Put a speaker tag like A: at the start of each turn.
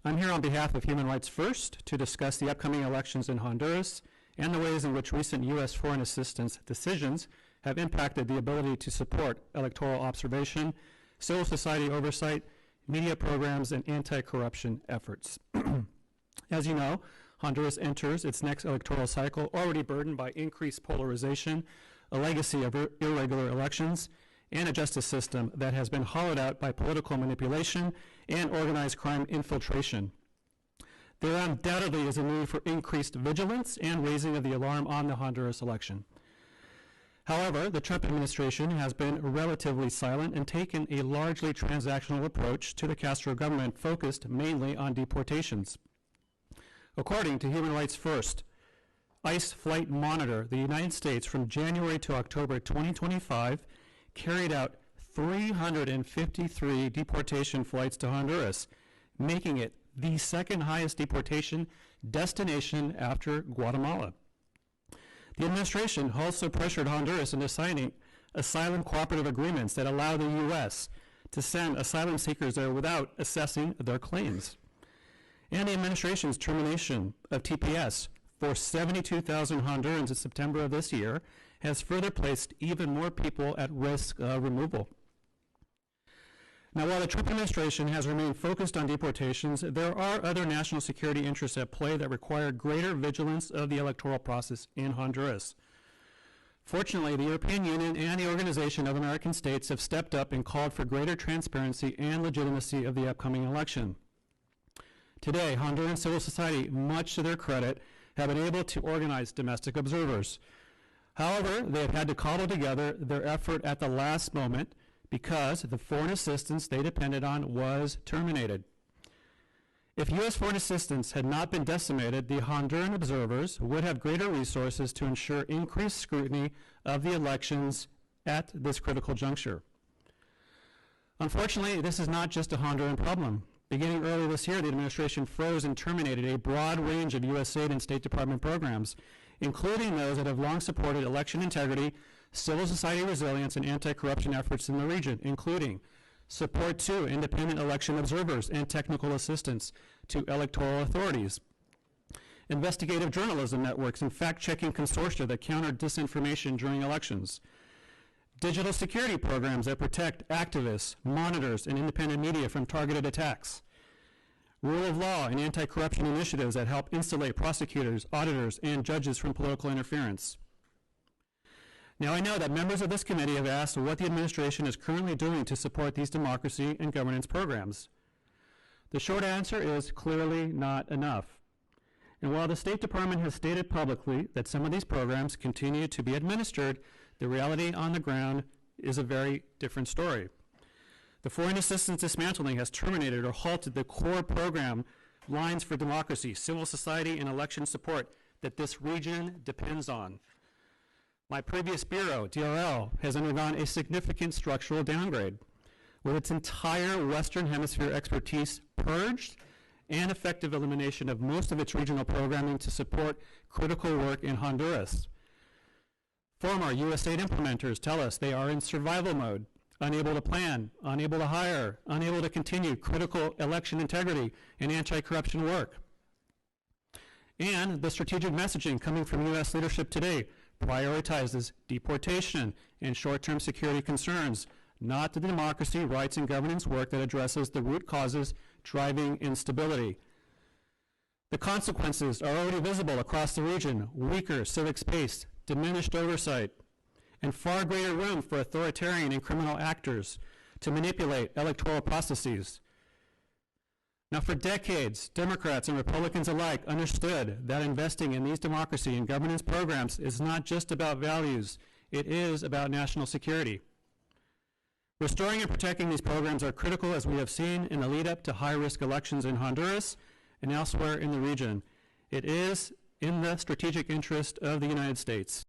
A: I'm here on behalf of Human Rights First to discuss the upcoming elections in Honduras and the ways in which recent U.S. foreign assistance decisions have impacted the ability to support electoral observation, civil society oversight, media programs, and anti-corruption efforts. As you know, Honduras enters its next electoral cycle already burdened by increased polarization, a legacy of irregular elections, and a justice system that has been hollowed out by political manipulation and organized crime infiltration. There undoubtedly is a need for increased vigilance and raising of the alarm on the Honduras election. However, the Trump administration has been relatively silent and taken a largely transactional approach to the Castro government focused mainly on deportations. According to Human Rights First, ICE Flight Monitor, the United States from January to October 2025 carried out 353 deportation flights to Honduras, making it the second highest deportation destination after Guatemala. The administration also pressured Honduras into signing asylum cooperative agreements that allow the U.S. to send asylum seekers there without assessing their claims. And the administration's termination of TPS for 72,000 Hondurans in September of this year has further placed even more people at risk of removal. Now, while the Trump administration has remained focused on deportations, there are other national security interests at play that require greater vigilance of the electoral process in Honduras. Fortunately, the European Union and the Organization of American States have stepped up and called for greater transparency and legitimacy of the upcoming election. Today, Honduran civil society, much to their credit, have been able to organize domestic observers. However, they have had to cobble together their effort at the last moment because the foreign assistance they depended on was terminated. If U.S. foreign assistance had not been decimated, the Honduran observers would have greater resources to ensure increased scrutiny of the elections at this critical juncture. Unfortunately, this is not just a Honduran problem. Beginning earlier this year, the administration froze and terminated a broad range of USAID and State Department programs, including those that have long supported election integrity, civil society resilience, and anti-corruption efforts in the region, including support to independent election observers and technical assistance to electoral authorities, investigative journalism networks and fact-checking consortia that counter disinformation during elections, digital security programs that protect activists, monitors, and independent media from targeted attacks, rule of law and anti-corruption initiatives that help insulate prosecutors, auditors, and judges from political interference. Now, I know that members of this committee have asked what the administration is currently doing to support these democracy and governance programs. The short answer is clearly not enough. And while the State Department has stated publicly that some of these programs continue to be administered, the reality on the ground is a very different story. The foreign assistance dismantling has terminated or halted the core program lines for democracy, civil society, and election support that this region depends on. My previous bureau, DRL, has undergone a significant structural downgrade, with its entire Western Hemisphere expertise purged and effective elimination of most of its regional programming to support critical work in Honduras. Former USAID implementers tell us they are in survival mode, unable to plan, unable to hire, unable to continue critical election integrity and anti-corruption work. And the strategic messaging coming from U.S. leadership today prioritizes deportation and short-term security concerns, not the democracy, rights, and governance work that addresses the root causes driving instability. The consequences are already visible across the region: weaker civic space, diminished oversight, and far greater room for authoritarian and criminal actors to manipulate electoral processes. Now, for decades, Democrats and Republicans alike understood that investing in these democracy and governance programs is not just about values, it is about national security. Restoring and protecting these programs are critical, as we have seen in the lead up to high-risk elections in Honduras and elsewhere in the region. It is in the strategic interest of the United States.